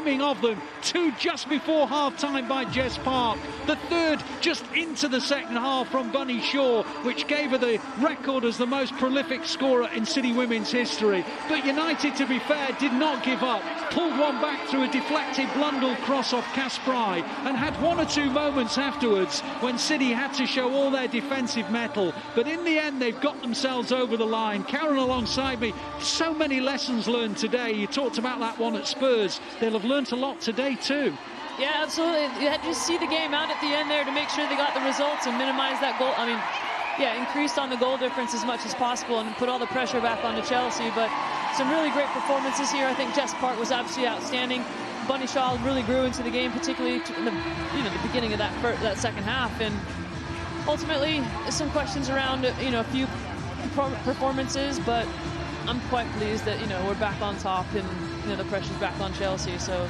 brimming of them. 2 just before half-time by Jess Park. The 3rd just into the second half from Bunny Shaw, which gave her the record as the most prolific scorer in City women's history. But United, to be fair, did not give up. Pulled one back through a deflected Blundell cross off Kasperai and had 1 or 2 moments afterwards when City had to show all their defensive mettle. But in the end, they've got themselves over the line. Karen alongside me, so many lessons learned today. You talked about that one at Spurs. They'll have learnt a lot today too. Yeah, absolutely. You had to just see the game out at the end there to make sure they got the results and minimize that goal. I mean, yeah, increased on the goal difference as much as possible and put all the pressure back onto Chelsea. But some really great performances here. I think Jess Park was absolutely outstanding. Bunny Shaw really grew into the game, particularly in the beginning of that second half. And ultimately, some questions around a few performances, but I'm quite pleased that we're back on top and the pressure's back on Chelsea. So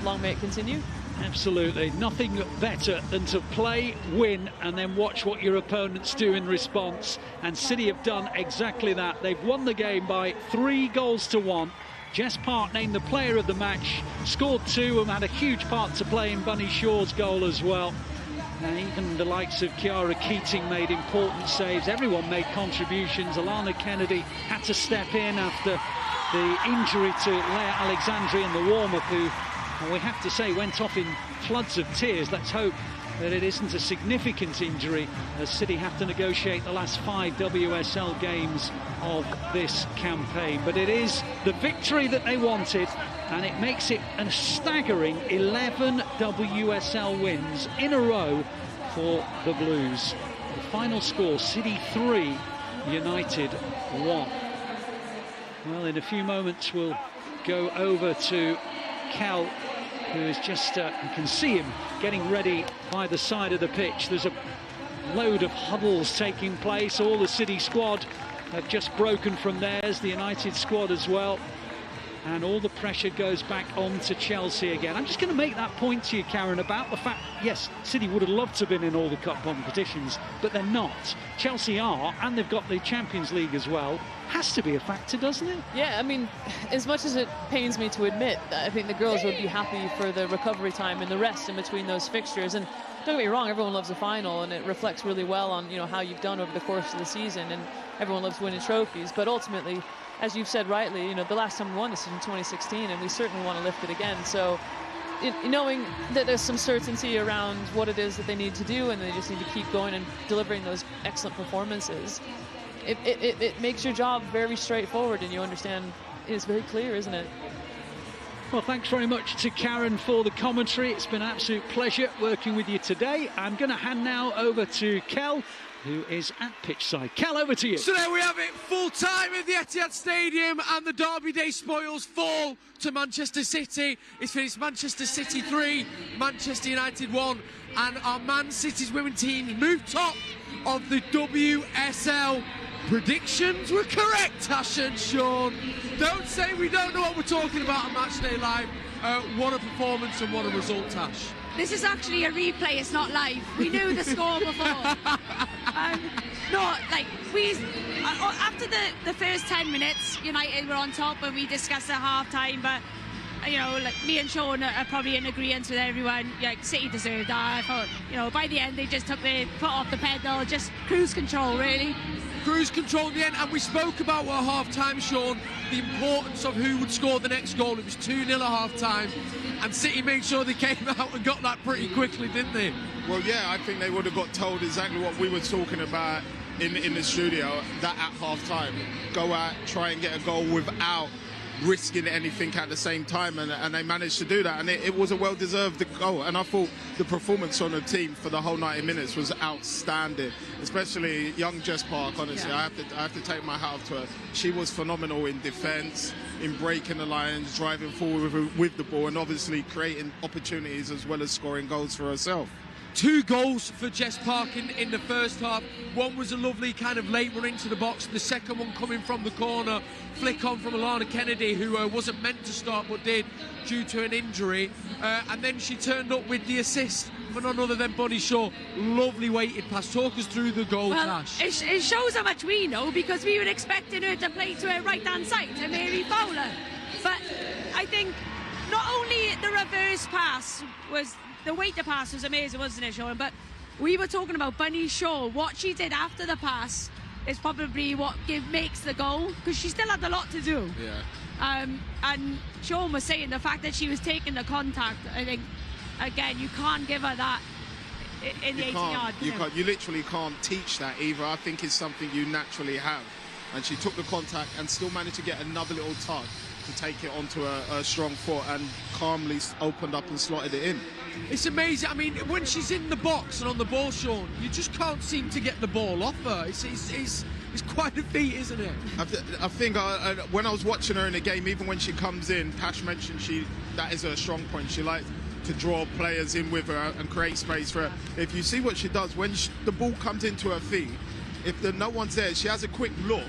long may it continue. Absolutely. Nothing better than to play, win, and then watch what your opponents do in response. And City have done exactly that. They've won the game by 3-1. Jess Park named the player of the match, scored 2 and had a huge part to play in Bunny Shaw's goal as well. And even the likes of Chiara Keating made important saves. Everyone made contributions. Alana Kennedy had to step in after the injury to Leah Alexandri in the warm-up, who, well, we have to say, went off in floods of tears. Let's hope that it isn't a significant injury, as City have to negotiate the last 5 WSL games of this campaign. But it is the victory that they wanted, and it makes it a staggering 11 WSL wins in a row for the Blues. The final score, City 3, United 1. Well, in a few moments we'll go over to Kel, who is just, you can see him getting ready by the side of the pitch. There's a load of huddles taking place. All the City squad have just broken from theirs, the United squad as well. And all the pressure goes back on to Chelsea again. I'm just going to make that point to you, Karen, about the fact, yes, City would have loved to have been in all the cup competitions, but they're not. Chelsea are, and they've got the Champions League as well. Has to be a factor, doesn't it? Yeah, I mean, as much as it pains me to admit, I think the girls would be happy for the recovery time and the rest in between those fixtures. And don't get me wrong, everyone loves a final, and it reflects really well on how you've done over the course of the season, and everyone loves winning trophies. But ultimately, as you've said rightly, the last time we won this is in 2016, and we certainly want to lift it again. So knowing that there's some certainty around what it is that they need to do, and they just need to keep going and delivering those excellent performances, it makes your job very straightforward, and you understand it's very clear, isn't it? Well, thanks very much to Karen for the commentary. It's been an absolute pleasure working with you today. I'm going to hand now over to Kel, who is at pitchside. Kel, over to you. So there we have it, full time at the Etihad Stadium, and the Derby Day spoils fall to Manchester City. It's finished Manchester City 3, Manchester United 1, and our Man City's women team moved top of the WSL. Predictions were correct, Tash and Shaun. Don't say we don't know what we're talking about on Matchday Live. What a performance and what a result, Tash. This is actually a replay, it's not live. We knew the score before. After the first 10 minutes, United were on top and we discussed at half-time, but me and Shaun are probably in agreement with everyone. City deserved that. I thought, by the end they just took their foot off the pedal, just cruise control, really. Cruise control at the end, and we spoke about at half-time, Shaun, the importance of who would score the next goal. It was 2-0 at half-time, and City made sure they came out and got that pretty quickly, didn't they? Well, yeah, I think they would have got told exactly what we were talking about in the studio, that at half-time. Go out, try and get a goal without risking anything at the same time, and they managed to do that, and it was a well-deserved goal. And I thought the performance on the team for the whole 90 minutes was outstanding, especially young Jess Park. Honestly, yeah. I have to take my hat off to her. She was phenomenal in defence, in breaking the lines, driving forward with the ball, and obviously creating opportunities as well as scoring goals for herself. 2 goals for Jess Park in the first half. One was a lovely kind of late run into the box. The second one coming from the corner, flick on from Alana Kennedy, who wasn't meant to start but did due to an injury. And then she turned up with the assist for none other than Bunny Shaw. Lovely weighted pass. Talk us through the goal, Tash. It shows how much we know, because we were expecting her to play to her right-hand side, to Mary Fowler. But I think not only the first pass was, the way the pass was amazing, wasn't it, Shaun? But we were talking about Bunny Shaw. What she did after the pass is probably what makes the goal, because she still had a lot to do. Yeah. And Shaun was saying the fact that she was taking the contact, I think, again, you can't give her that in the 80-yard. You literally can't teach that either. I think it's something you naturally have. And she took the contact and still managed to get another little tug to take it onto a strong foot and calmly opened up and slotted it in. It's amazing. I mean, when she's in the box and on the ball, Shaun, you just can't seem to get the ball off her. It's quite a feat, isn't it? I think when I was watching her in the game, even when she comes in, Tash mentioned that is her strong point. She likes to draw players in with her and create space for her. If you see what she does, when the ball comes into her feet, if no one's there, she has a quick look,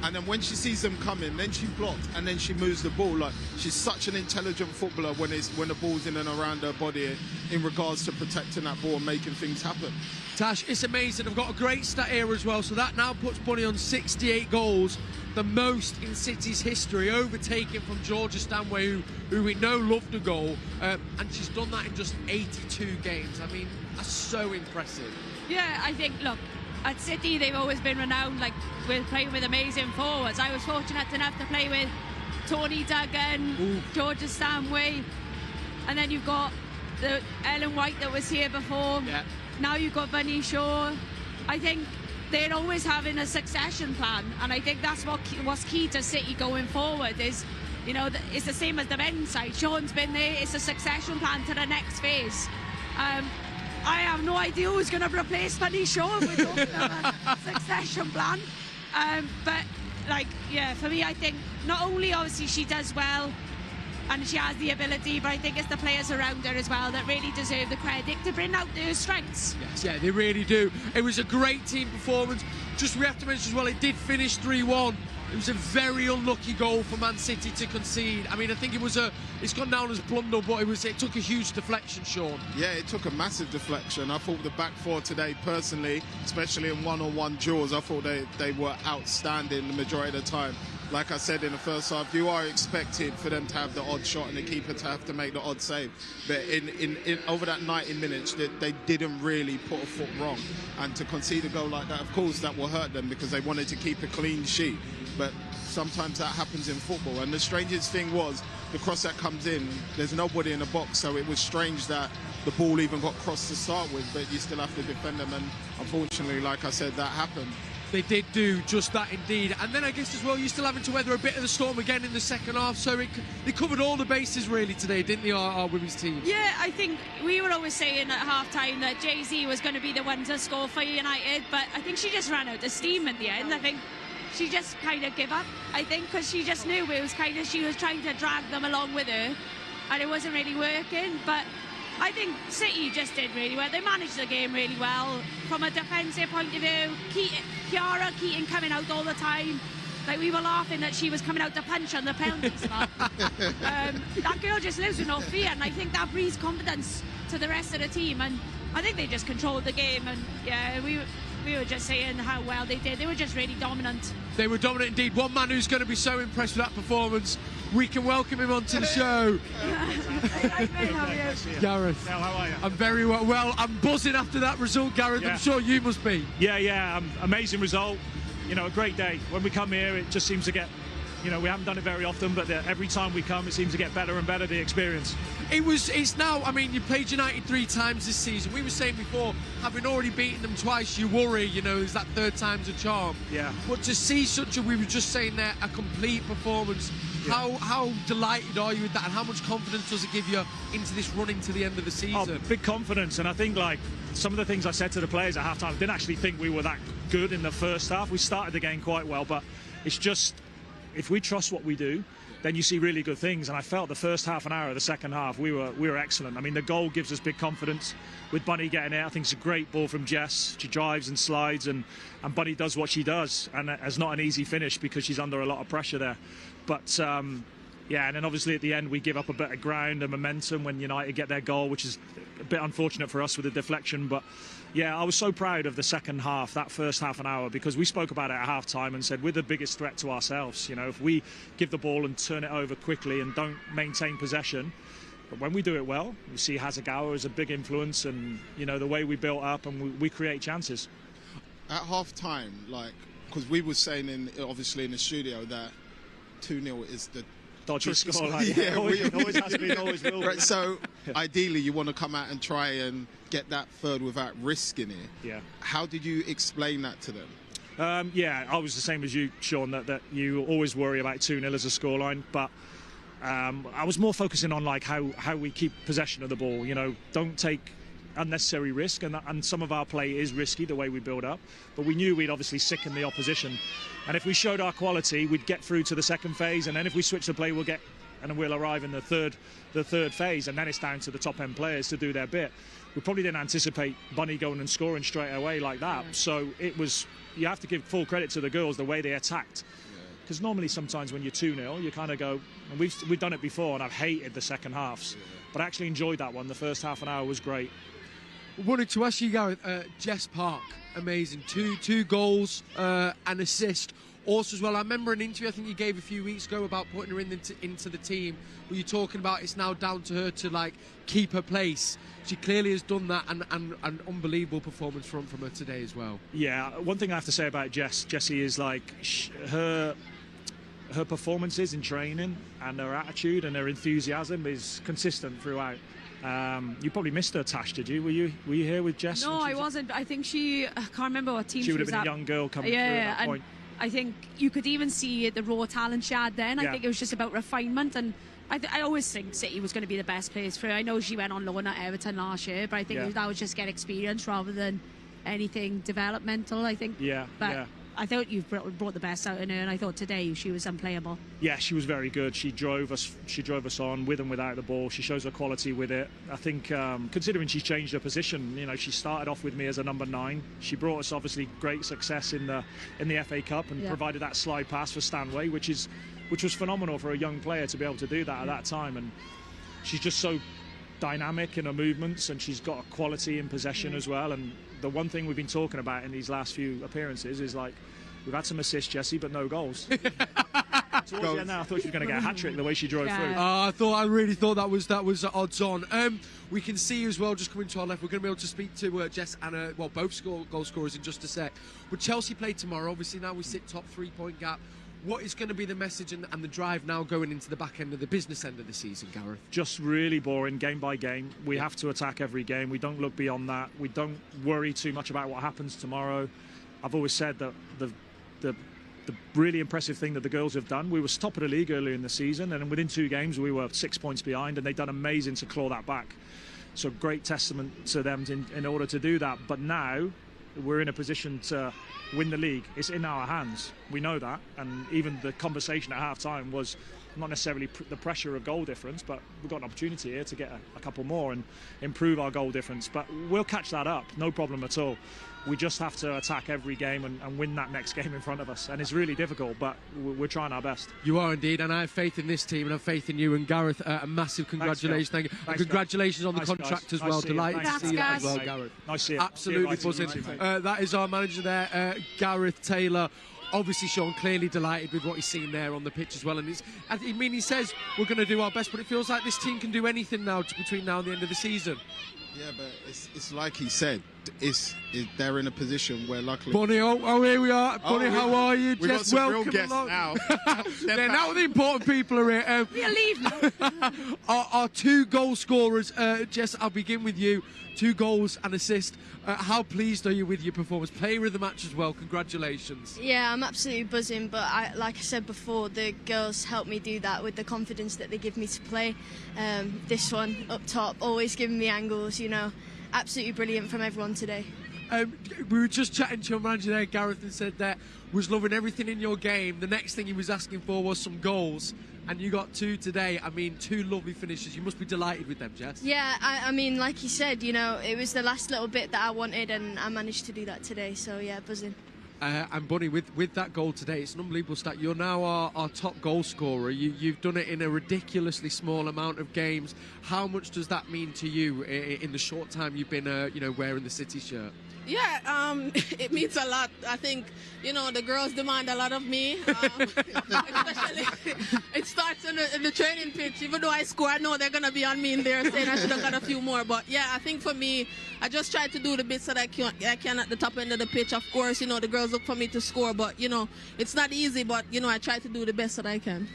and then when she sees them coming, then she blocks and then she moves the ball. Like, she's such an intelligent footballer when the ball's in and around her body in regards to protecting that ball and making things happen. Tash, it's amazing. I've got a great stat here as well, so that now puts Bunny on 68 goals, the most in City's history, overtaken from Georgia Stanway, who we know loved a goal, and she's done that in just 82 games. I mean, that's so impressive. Yeah, I think, look, at City they've always been renowned with playing with amazing forwards. I was fortunate enough to play with Tony Duggan, Georgia Stanway, and then you've got the Ellen White that was here before. Yeah. Now you've got Bunny Shaw. I think they're always having a succession plan, and I think that's what's key to City going forward is, you know, it's the same as the men's side. Shaun's been there. It's a succession plan to the next phase. I have no idea who's going to replace Bunny Shaw with a succession plan. But, for me, I think not only obviously she does well and she has the ability, but I think it's the players around her as well that really deserve the credit to bring out their strengths. Yes, yeah, they really do. It was a great team performance. Just we have to mention as well, it did finish 3-1. It was a very unlucky goal for Man City to concede. I mean, I think it's gone down as blunder, but it took a huge deflection, Shaun. Yeah, it took a massive deflection. I thought the back four today, personally, especially in one-on-one duels, I thought they were outstanding the majority of the time. Like I said in the first half, you are expected for them to have the odd shot and the keeper to have to make the odd save. But in over that 90 minutes, they didn't really put a foot wrong. And to concede a goal like that, of course, that will hurt them because they wanted to keep a clean sheet. But sometimes that happens in football. And the strangest thing was, the cross that comes in, there's nobody in the box, so it was strange that the ball even got crossed to start with, but you still have to defend them. And unfortunately, like I said, that happened. They did do just that indeed. And then I guess as well, you're still having to weather a bit of the storm again in the second half, so they covered all the bases really today, didn't they, our women's team? Yeah, I think we were always saying at half-time that Jay-Z was going to be the one to score for United, but I think she just ran out of steam at the end. I think she just kind of gave up, I think, because she just knew it was she was trying to drag them along with her, and it wasn't really working. But I think City just did really well. They managed the game really well from a defensive point of view. Kiara Keaton coming out all the time. Like, we were laughing that she was coming out to punch on the penalty spot. That girl just lives with no fear, and I think that breeds confidence to the rest of the team. And I think they just controlled the game. And yeah, we were just saying how well they did. They were just really dominant. They were dominant indeed. One man who's going to be so impressed with that performance, we can welcome him onto the show. Gareth. Now, how are you? I'm very well. Well, I'm buzzing after that result, Gareth. Yeah. I'm sure you must be. Yeah. Amazing result. You know, a great day. When we come here, it just seems to get, you know, we haven't done it very often, but every time we come, it seems to get better and better, the experience. It's now, I mean, you played United 3 times this season. We were saying before, having already beaten them twice, you worry, you know, is that third time's a charm. Yeah. But to see we were just saying there, a complete performance, yeah. How delighted are you with that, and how much confidence does it give you into this running to the end of the season? Oh, big confidence, and I think, like, some of the things I said to the players at half-time, I didn't actually think we were that good in the first half. We started the game quite well, but it's just, if we trust what we do, then you see really good things. And I felt the first half an hour of the second half, we were excellent. I mean, the goal gives us big confidence with Bunny getting it. I think it's a great ball from Jess. She drives and slides, and Bunny does what she does. And it's not an easy finish because she's under a lot of pressure there. But, yeah, and then obviously at the end, we give up a bit of ground and momentum when United get their goal, which is a bit unfortunate for us with the deflection. But, yeah, I was so proud of the second half, that first half an hour, because we spoke about it at half-time and said we're the biggest threat to ourselves. You know, if we give the ball and turn it over quickly and don't maintain possession, But when we do it well, you see Hasegawa as a big influence, and you know the way we built up and we create chances. At half time, like, because we were saying obviously in the studio that 2-0 is the Dodgy score, yeah, always has been, always will. Right, so ideally you want to come out and try and get that third without risking it. Yeah. How did you explain that to them? Yeah, I was the same as you, Shaun, that you always worry about 2-0 as a scoreline, but I was more focusing on like how we keep possession of the ball. You know, don't take unnecessary risk, and some of our play is risky the way we build up, but we knew we'd obviously sicken the opposition, and if we showed our quality we'd get through to the second phase, and then if we switch the play we'll arrive in the third phase, and then it's down to the top end players to do their bit. We probably didn't anticipate Bunny going and scoring straight away like that, so it was, you have to give full credit to the girls the way they attacked, because normally sometimes when you're 2-0 you kind of go, and we've done it before, and I've hated the second halves, but I actually enjoyed that one. The first half an hour was great. Wanted to ask you, Gareth, Jess Park, amazing. Two goals, an assist. Also as well, I remember an interview I think you gave a few weeks ago about putting her into the team, where you're talking about it's now down to her to like keep her place. She clearly has done that, and an unbelievable performance from her today as well. Yeah, one thing I have to say about Jessie is like her performances in training and her attitude and her enthusiasm is consistent throughout. You probably missed her, Tash, did you? Were you here with Jess? No, I wasn't. I think I can't remember what team she would was have been at. a young girl coming through at that point. I think you could even see the raw talent she had then. I think it was just about refinement, and I always think City was going to be the best place for her. I know she went on loan at Everton last year, but I think that was just get experience rather than anything developmental, I think. But I thought you've brought the best out in her, and I thought today she was unplayable. Yeah, she was very good. She drove us on with and without the ball. She shows her quality with it. I think considering she's changed her position, you know, she started off with me as a number 9. She brought us obviously great success in the FA Cup and provided that slide pass for Stanway, which was phenomenal for a young player to be able to do that at that time. And she's just so dynamic in her movements, and she's got a quality in possession as well. And the one thing we've been talking about in these last few appearances is like, we've had some assists, Jessie, but no goals. Towards the end now, I thought she was going to get a hat-trick the way she drove through. I really thought that was odds on. We can see as well, just coming to our left, we're going to be able to speak to Jess and both goal scorers in just a sec. But Chelsea play tomorrow. Obviously now we sit top 3-point gap. What is going to be the message and the drive now going into the back end of the business end of the season, Gareth? Just really boring, game by game. We have to attack every game. We don't look beyond that. We don't worry too much about what happens tomorrow. I've always said that the really impressive thing that the girls have done, we were top of the league earlier in the season, and within 2 games we were 6 points behind, and they've done amazing to claw that back. So great testament to them in order to do that. But now we're in a position to win the league. It's in our hands. We know that, and even the conversation at half-time was not necessarily the pressure of goal difference, but we've got an opportunity here to get a couple more and improve our goal difference. But we'll catch that up, no problem at all. We just have to attack every game and win that next game in front of us. And it's really difficult, but we're trying our best. You are indeed, and I have faith in this team, and I have faith in you. And Gareth, a massive congratulations. Thank you. And congratulations on the contract as well. Delighted to see that as well, Gareth. Nice to see it. Absolutely buzzing. That is our manager there, Gareth Taylor. Obviously, Shaun, clearly delighted with what he's seen there on the pitch as well. And he says we're going to do our best, but it feels like this team can do anything now between now and the end of the season. Yeah, but it's like he said, they're in a position where luckily... Bonnie, here we are. Bonnie, how are you? We've got some real guests now. Now the important people are here. We'll leave now. Our 2 goal scorers, Jess, I'll begin with you. 2 goals and assist. How pleased are you with your performance? Player of the match as well. Congratulations. Yeah, I'm absolutely buzzing, but like I said before, the girls help me do that with the confidence that they give me to play. This one up top, always giving me angles, you know. Absolutely brilliant from everyone today. We were just chatting to your manager there, Gareth, and said that was loving everything in your game. The next thing he was asking for was some goals, and you got 2 today. I mean, 2 lovely finishes. You must be delighted with them, Jess. Yeah, I mean, like you said, you know, it was the last little bit that I wanted, and I managed to do that today. So yeah, buzzing. And Bunny, with that goal today, it's an unbelievable stat. You're now our top goal scorer. You've done it in a ridiculously small amount of games. How much does that mean to you in the short time you've been, wearing the City shirt? Yeah, it means a lot. I think, the girls demand a lot of me. Especially, it starts in the training pitch. Even though I score, I know they're going to be on me in there saying I should have got a few more. But, yeah, I think for me, I just try to do the bits that I can at the top end of the pitch. Of course, the girls look for me to score. But, it's not easy. But, I try to do the best that I can.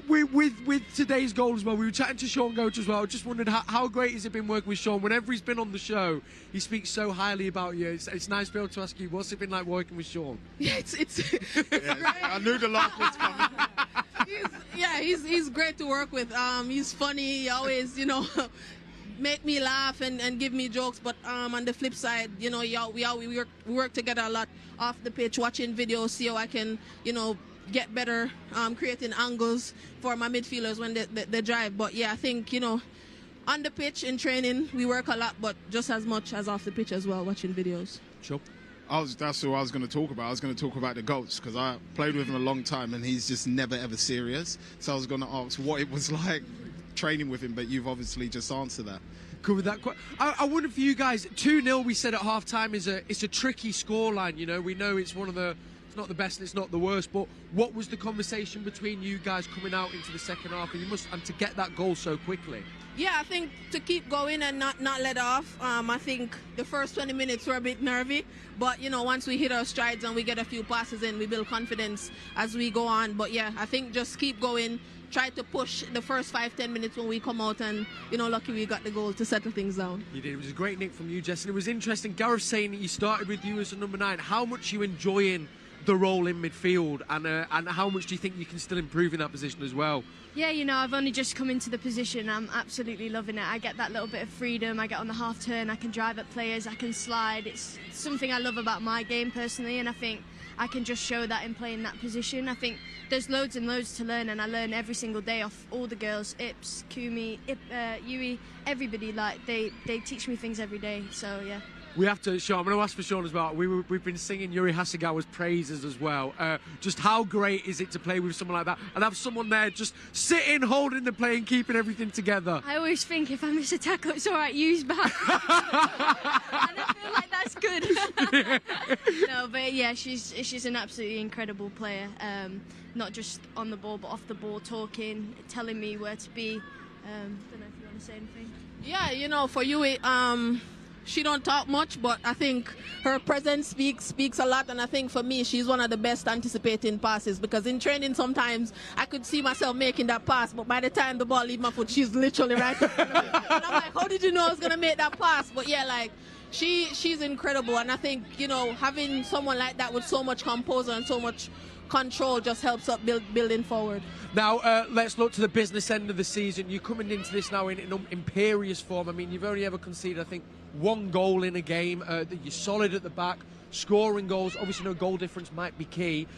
With today's goal as well, we were chatting to Shaun Goach as well. I just wondered how great has it been working with Shaun? Whenever he's been on the show, he speaks so highly about you. It's nice to be able to ask you, what's it been like working with Shaun? Yeah, it's yeah, I knew the laugh was coming. He's great to work with. He's funny. He always, make me laugh and give me jokes. But on the flip side, we work together a lot off the pitch, watching videos, see how I can, get better, creating angles for my midfielders when they drive. But yeah, I think, on the pitch in training, we work a lot, but just as much as off the pitch as well, watching videos. Sure. That's what I was going to talk about. I was going to talk about the goats because I played with him a long time and he's just never, ever serious. So I was going to ask what it was like training with him, but you've obviously just answered that. Covered that. I wonder for you guys, 2-0 we said at half-time is a tricky scoreline. We know it's one of the... It's not the best and it's not the worst, but what was the conversation between you guys coming out into the second half and to get that goal so quickly? Yeah, I think to keep going and not let off. I think the first 20 minutes were a bit nervy, but once we hit our strides and we get a few passes in, we build confidence as we go on. But yeah, I think just keep going, try to push the first 5-10 minutes when we come out, and lucky we got the goal to settle things down. You did. It was a great nick from you, Jess, and it was interesting. Gareth saying that he started with you as a number 9. How much you enjoying the role in midfield, and how much do you think you can still improve in that position as well? Yeah, I've only just come into the position. I'm absolutely loving it. I get that little bit of freedom. I get on the half turn, I can drive at players, I can slide. It's something I love about my game personally, and I think I can just show that in playing that position. I think there's loads and loads to learn, and I learn every single day off all the girls, Ips, Kumi, Yui, everybody. Like they teach me things every day, so yeah. We have to, Shaun, I'm going to ask for Shaun as well. We've been singing Yuri Hasegawa's praises as well. Just how great is it to play with someone like that and have someone there just sitting, holding the play and keeping everything together? I always think if I miss a tackle, it's all right, use back. And I feel like that's good. No, but yeah, she's an absolutely incredible player. Not just on the ball, but off the ball, talking, telling me where to be. Don't know if you want to say anything. Yeah, for Yui, she don't talk much, but I think her presence speaks a lot, and I think for me she's one of the best anticipating passes, because in training sometimes I could see myself making that pass, but by the time the ball leaves my foot, she's literally right in front of me. And I'm like, how did you know I was going to make that pass? But yeah, like, she's incredible, and I think, having someone like that with so much composure and so much control just helps up building forward. Now, let's look to the business end of the season. You're coming into this now in imperious form. I mean, you've only ever conceded, I think, 1 goal in a game. You're solid at the back, scoring goals. Obviously, no goal difference might be key.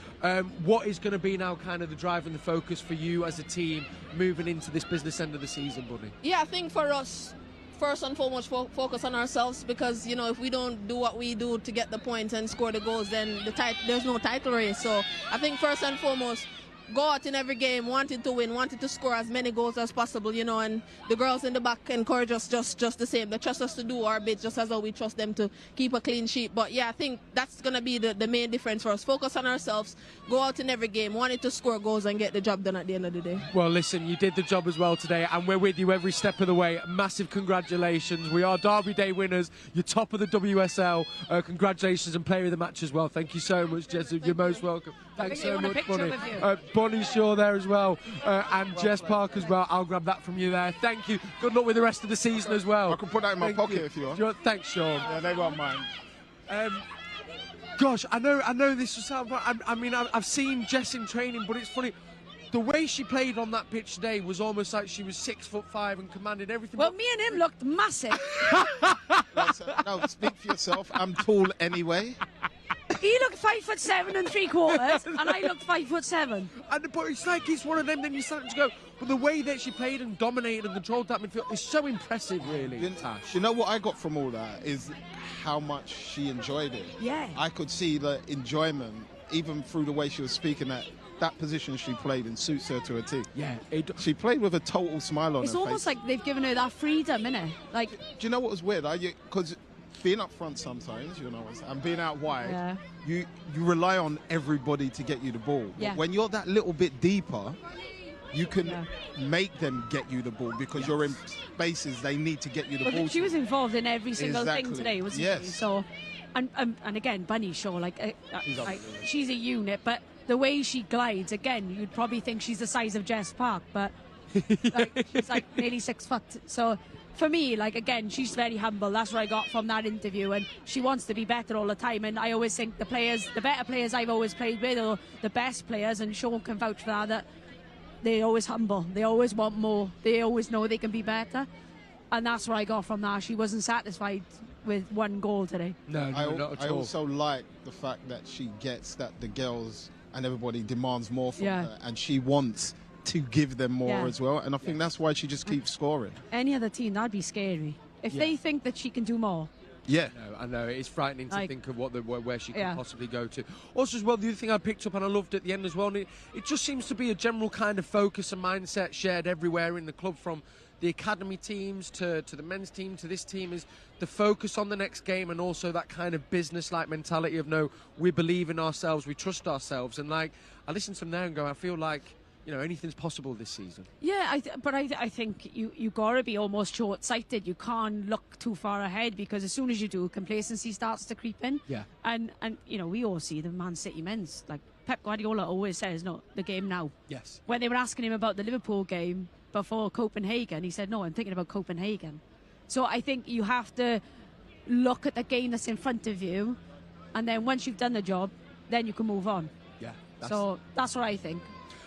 What is going to be now kind of the drive and the focus for you as a team moving into this business end of the season, buddy? Yeah, I think for us, first and foremost, focus on ourselves, because if we don't do what we do to get the points and score the goals, then there's no title race. So I think first and foremost, go out in every game wanting to win, wanting to score as many goals as possible, and the girls in the back encourage us just the same. They trust us to do our bit just as how we trust them to keep a clean sheet. But yeah, I think that's going to be the main difference for us. Focus on ourselves, go out in every game wanting to score goals and get the job done at the end of the day. Well, listen, you did the job as well today, and we're with you every step of the way. Massive congratulations. We are Derby Day winners. You're top of the WSL. Congratulations, and player of the match as well. Thank you so much, Jess. You're most welcome. Thanks so much, Bonnie. Bonnie Shaw there as well, and Jess Park as well. I'll grab that from you there. Thank you. Good luck with the rest of the season as well. I can put that in my pocket if you want. Thanks, Shaun. Yeah, they got mine. Gosh, I know this will sound. I mean, I've seen Jess in training, but it's funny. The way she played on that pitch today was almost like she was 6'5" and commanded everything. Well, me and him looked massive. No, speak for yourself. I'm tall anyway. He looked 5'7" 3/4, and I looked 5'7". But it's like it's one of them. Then you start to go. But the way that she played and dominated and controlled that midfield is so impressive, really. Tash. You know what I got from all that is how much she enjoyed it. Yeah. I could see the enjoyment even through the way she was speaking. That position she played in suits her to a T. Yeah. She played with a total smile on her face. It's almost like they've given her that freedom, innit? Like. Do you know what was weird? Because being up front sometimes, you know, and being out wide, you rely on everybody to get you the ball. Yeah. But when you're that little bit deeper, you can make them get you the ball because you're in spaces they need to get you the ball. She was involved in every single thing today, wasn't yes. she? So, and again, Bunny's show, she's a unit, but the way she glides, again, you'd probably think she's the size of Jess Park, but she's like nearly 6 foot. So for me, again, she's very humble. That's what I got from that interview, and she wants to be better all the time. And I always think the better players I've always played with, or the best players, and Shaun can vouch for that they're always humble. They always want more. They always know they can be better. And that's what I got from that. She wasn't satisfied with 1 goal today. No, not at all. I also like the fact that she gets that the girls and everybody demands more from her, and she wants to give them more as well. And I think that's why she just keeps scoring. Any other team, that'd be scary. If they think that she can do more. Yeah. I know. It's frightening to think of where she could possibly go to. Also, as well, the other thing I picked up and I loved at the end as well, and it just seems to be a general kind of focus and mindset shared everywhere in the club, from the academy teams to the men's team to this team, is the focus on the next game, and also that kind of business-like mentality of, no, we believe in ourselves, we trust ourselves. And I listen to them now and go, I feel like, anything's possible this season. Yeah, but I think you got to be almost short-sighted. You can't look too far ahead, because as soon as you do, complacency starts to creep in. Yeah. And we all see the Man City men's. Pep Guardiola always says, no, the game now. Yes. When they were asking him about the Liverpool game before Copenhagen, he said, no, I'm thinking about Copenhagen. So I think you have to look at the game that's in front of you, and then once you've done the job, then you can move on. Yeah. So that's what I think.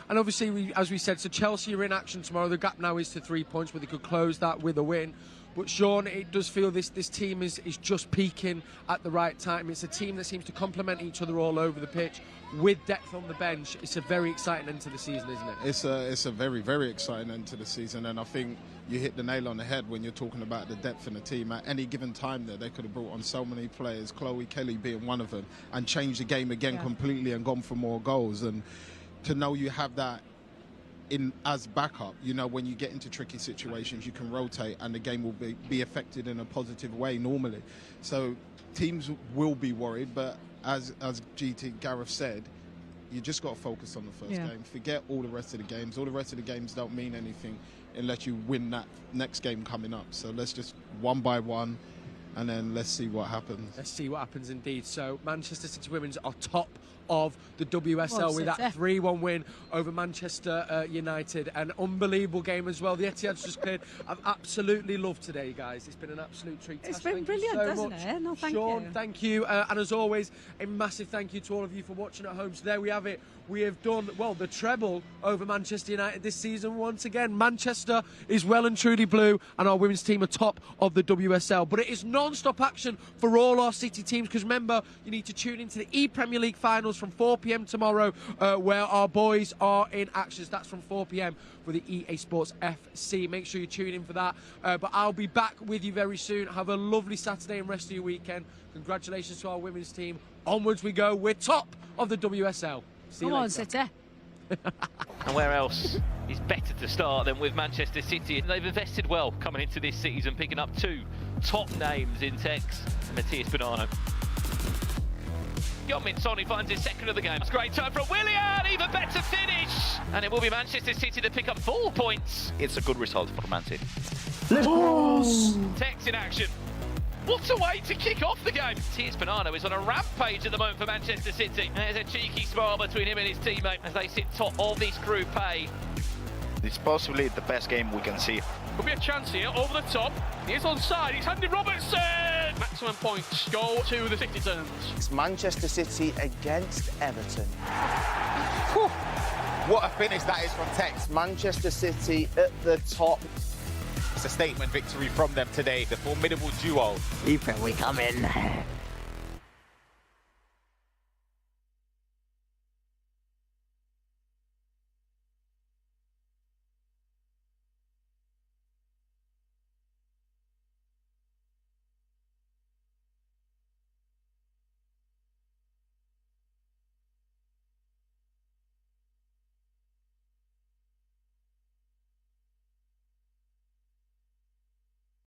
And obviously, as we said, so Chelsea are in action tomorrow. The gap now is to 3 points, where they could close that with a win. But Shaun, it does feel this team is just peaking at the right time. It's a team that seems to complement each other all over the pitch, with depth on the bench. It's a very exciting end to the season, isn't it? It's a very, very exciting end to the season, and I think you hit the nail on the head when you're talking about the depth in the team. At any given time there, they could have brought on so many players, Chloe Kelly being one of them, and changed the game again completely and gone for more goals. And to know you have that in as backup, when you get into tricky situations, you can rotate and the game will be affected in a positive way normally. So teams will be worried, but as GT Gareth said, you just got to focus on the first game. Forget all the rest of the games. All the rest of the games don't mean anything unless you win that next game coming up. So let's just one by one, and then let's see what happens. Let's see what happens indeed. So Manchester City Women's are top of the WSL with that 3-1 win over Manchester United. An unbelievable game as well. The Etihad's just cleared. I've absolutely loved today, guys. It's been an absolute treat. It's Tash, been brilliant, hasn't it? No, thank Shaun, you. thank you. And as always, a massive thank you to all of you for watching at home. So there we have it. We have done, the treble over Manchester United this season once again. Manchester is well and truly blue, and our women's team are top of the WSL. But it is non-stop action for all our City teams, because remember, you need to tune into the E-Premier League finals from 4 p.m. tomorrow, where our boys are in action. That's from 4 p.m. for the EA Sports FC. Make sure you tune in for that. But I'll be back with you very soon. Have a lovely Saturday and rest of your weekend. Congratulations to our women's team. Onwards we go. We're top of the WSL. See you later. Come on, City. And where else is better to start than with Manchester City? They've invested well coming into this season, picking up 2 top names in Tex and Matthias Bonanno. John Mitsoni finds his second of the game. That's great time from Willian, even better finish. And it will be Manchester City to pick up 4 points. It's a good result for Man City. Let's pause. Tex in action. What a way to kick off the game. Matthias Bonanno is on a rampage at the moment for Manchester City. There's a cheeky smile between him and his teammate as they sit top of this Group A. It's possibly the best game we can see. Could be a chance here, over the top. He is onside, he's handed Robertson! Maximum points go to the City turns. It's Manchester City against Everton. Whew. What a finish that is from Tex. Manchester City at the top. It's a statement victory from them today, the formidable duo. Even we come in.